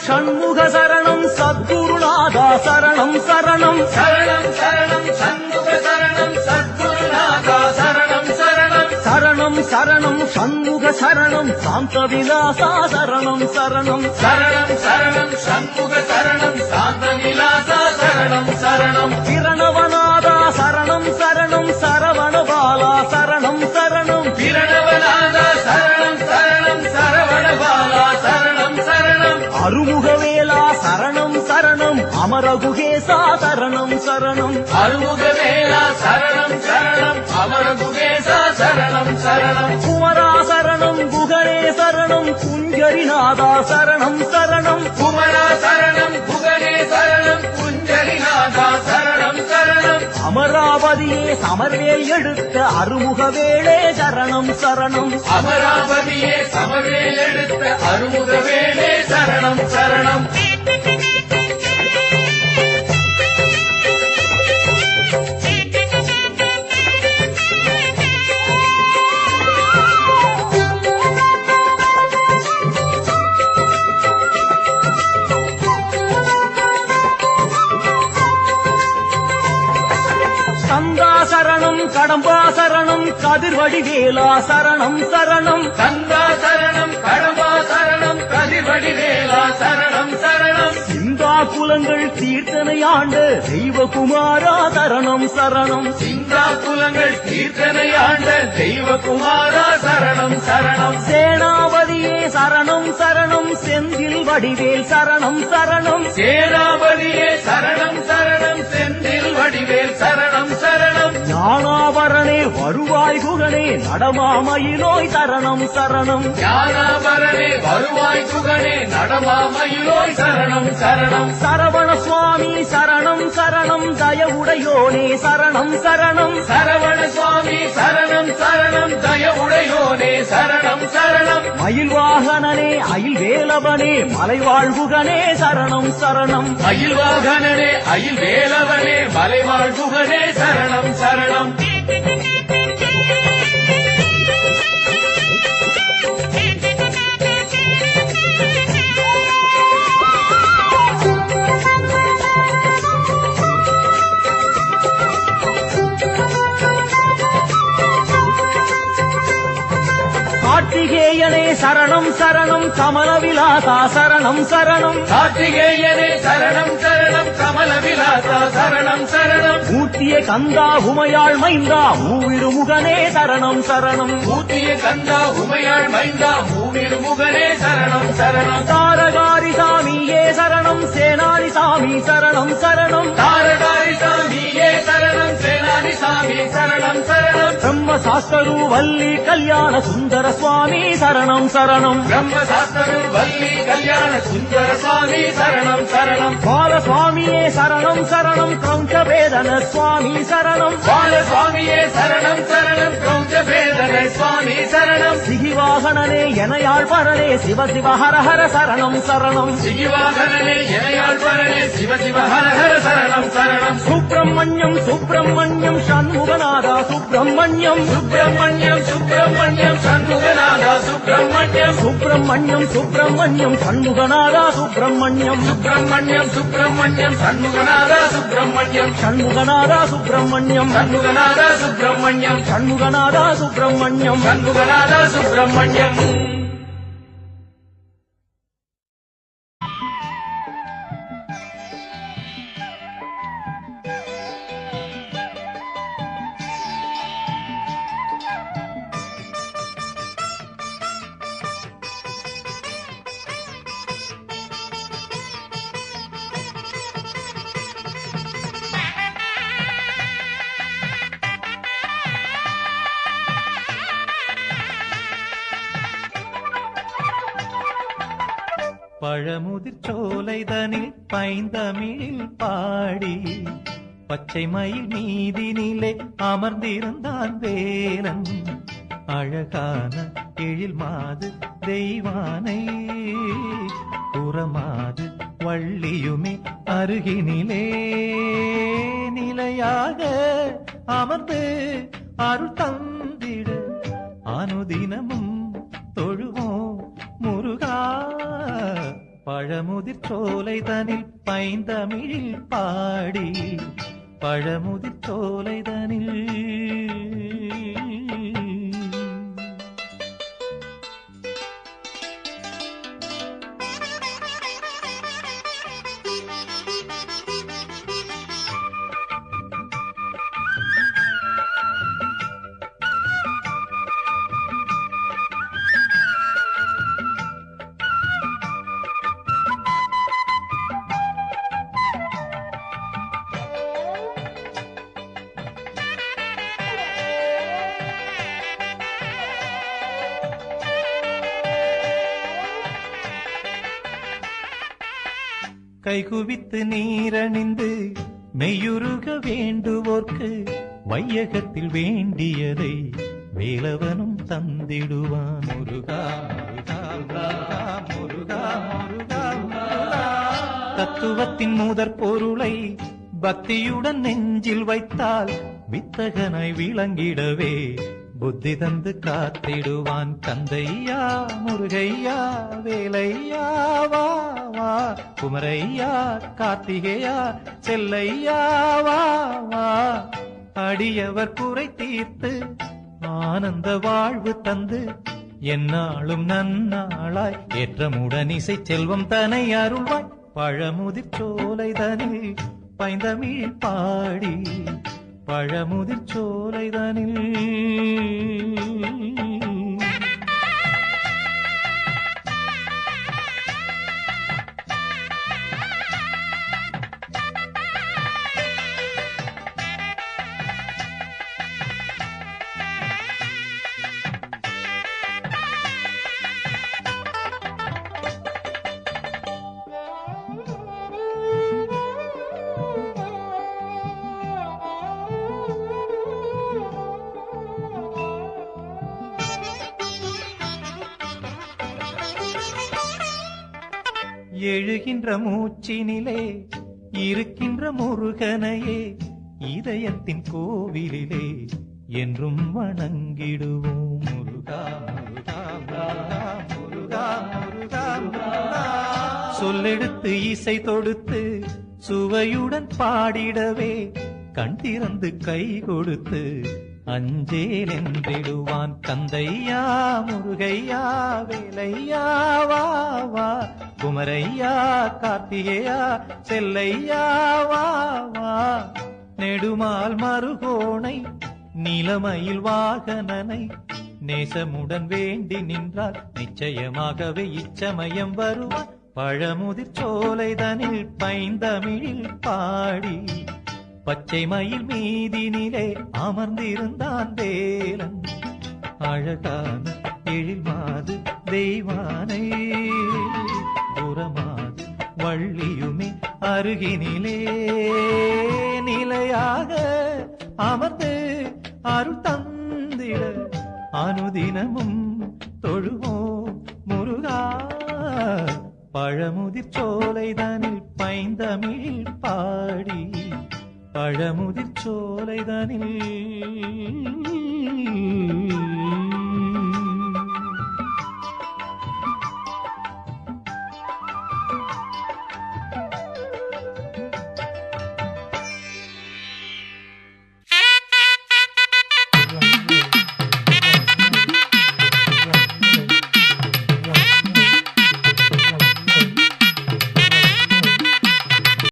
ஷண்முக சரணம் சத்குருநாதா சரணம் சரணம் சரணம் சரணம் சண்முக சரணம் சத்குருநாதா சரணம் சரணம் சரணம் சரணம் ஷண்முக சரணம் சாந்த விலாசா சரணம் சரணம் சரணம் சரணம் சண்முக சரணம் சாந்த விலாசா சரணம் சரணம் பிரணவநாதா சரணம் சரணம் சரவணபாலா சரணம் சரணம் பிரணவநாதா சரணம் சரணம் சரவணபாலா சரணம் சரணம் அருமுகவேலா சரணம் சரணம் அமரகுகேசா சரணம் சரணம் அருமுகவேலா சரணம் சரணம் அமரகுகேசா சரணம் சரணம் குமரா சரணம் குகனே சரணம் குஞ்சரிநாதா சரணம் சரணம் குமரா சரணம் குகனே சரணம் குஞ்சரிநாதா சரணம் சரணம் அமராவதியே சமர்வேல் எடுத்த அருமுகவேளே சரணம் சரணம் அமராவதியே சமவேல் எடுத்த அருமுகவேலே சரணம் சரணம் கந்தா சரணம் கடம்பா சரணம் கதிர்வடிவேலா சரணம் சரணம் கந்தா சரணம் கடம்பா சரணம் கதிர்வடிவேலா சரணம் சரணம் சிந்தா குலங்கள் தீர்த்தனை ஆண்ட தெய்வகுமாரா சரணம் சரணம் சிந்தா குலங்கள் தீர்த்தனை ஆண்ட தெய்வகுமாரா சரணம் சரணம் சேனாபதியே சரணம் சரணம் செந்தில் வடிவேல் சரணம் சரணம் சேனாபதியே சரணம் சரணம் செந்தில் வடிவேல் சரணம் சரணம் ஞானாபரணே வருவாய் குகனே நடமாமயிலோய் சரணம் சரணம் ஞானாபரணே வருவாய் குகனே நடமாமயிலோய் சரணம் சரணம் சரவண சுவாமி சரணம் சரணம் தயவுடையோனே சரணம் சரணம் சரவண சுவாமி சரணம் சரணம் தயவுடையோனே சரணம் சரணம் மயில் வாகனனே அயில் வேலவனே மலைவாழ்குகனே சரணம் சரணம் மயில் வாகனனே அயில் வேலவனே மலைவாழ் குகனே சரணம் சரணம் கார்த்திகேயனே சரணம் சரணம் கமலவிலாசா சரணம் சரணம் கார்த்திகேயனே சரணம் சரணம் கமல விலாசா சரணம் சரணம் மூர்த்திய கந்தா உமையாள் மைந்தா மூவிருமுகனே சரணம் சரணம் மூர்த்திய கந்தா உமையாள் மைந்தா மூவிரு முகனே சரணம் சரணம் தாரகாரி சாமியே சரணம் சேனாரி சாமி சரணம் சரணம் தாரகாரி சாமியே சரணம் சேனாதி சாமி சரணம் சரணம் பிரம்மசாஸ்தரு வள்ளி கல்யாண சுந்தர சுவாமி சரணம் சரணம் பிரம்மசாஸ்திரு வள்ளி கல்யாண சுந்தர சுவாமி சரணம் சரணம் பாலசுவாமியே சரணம் சரணம் கௌஞ்சபேதன சுவாமி சரணம் பாலசுவாமியே சரணம் சரணம் கௌஞ்சபேதன சுவாமி சரணம் சிகிவாகனனே எனையாள் பரனே சிவ சிவ ஹர ஹர சரணம் சரணம் சிகிவாகனனே இணையாழ்வரனே சிவ சிவ ஹர ஹர சரணம் சரணம் சுப்பிரமணியம் சுப்பிரமணியம் சண்முகநாதா சுப்பிரமணியம் சுப்பிரமணியம் சுப்பிரமணியம் சண்முகநாதா சுப்பிரமணியம் சுப்பிரமணியம் சுப்பிரமணியம் சண்முகநாதா சுப்பிரமணியம் சுப்பிரமணியம் சுப்பிரமணியம் சண்முகநாதா சுப்பிரமணியம் சண்முகநாதா சுப்பிரமணியம் சண்முகநாதா சுப்பிரமணியம் சண்முகநாதா சுப்பிரமணியம் சண்முகநாதா சுப்பிரமணியம் பழமுதிர் சோலைதனில் பைந்தமிழில் பாடி பச்சை மயில் மீதினிலே அமர்ந்திருந்தான் வேலன் அழகான எழில் மாது தெய்வானை புறமாது வள்ளியுமே அருகினிலே நிலையாக அமர்ந்து அருள் தந்திட அனுதினமும் தொழுவோம் முருகா பழமுதிர் சோலை தனில் பைந்தமிழில் பாடி பழமுதிர் சோலை தனில். கைகுவித்து நீரணிந்து மெய்யுருக வேண்டுவோர்க்கு வையகத்தில் வேண்டியதை வேலவனும் தந்திடுவான். முருகா முருகா முருகா முருகா முருகா. தத்துவத்தின் முதற் பொருளை பக்தியுடன் நெஞ்சில் வைத்தால் வித்தகனாய் விளங்கிடவே புத்தி தந்து காத்திடுவான். கந்தையா முருகையா வேலையா வா வா, குமரையா கார்த்திகையா செல்லையா வா வா. அடியவர் குறை தீர்த்து ஆனந்த வாழ்வு தந்து எந்நாளும் நன்னாளாய் ஏற்றமுடன் இசை செல்வம் தனை அருள்வாய். பழமுதிர் சோலை தனில் பைந்தமிழில் பாடி பழமுதிர் சோலை தனில். எழுகின்ற மூச்சினிலே இருக்கின்ற முருகனையே இதயத்தின் கோவிலிலே என்றும் வணங்கிடுவோம். முருகா முருகா முருகா முருகா முருகா முருகா. சொல்லெடுத்து இசை தொடுத்து சுவையுடன் பாடிடவே கண் திறந்து கை கொடுத்து அஞ்சேல் என்றிடுவான். கந்தையா முருகையா வேலையா வா வா, குமரையா கார்த்திகையா செல்லையா வா வா. நெடுமால் மருகோணை நிலமயில் வாகனனை நேசமுடன் வேண்டி நின்றால் நிச்சயமாகவே இச்சமயம் வருவான். பழமுதிர் சோலை தனில் பைந்தமிழில் பாடி பச்சை மயில் மீதினிலே அமர்ந்திருந்தான் வேலன். அழகான எழில் மாது தெய்வானை புறமாது வள்ளியுமே அருகினிலே நிலையாக அமர்ந்து அருள் தந்திட அனுதினமும் தொழுவோம் முருகா. பழமுதிர் சோலை தனில் பைந்தமிழில் பாடி பழமுதிர் சோலை தனில்.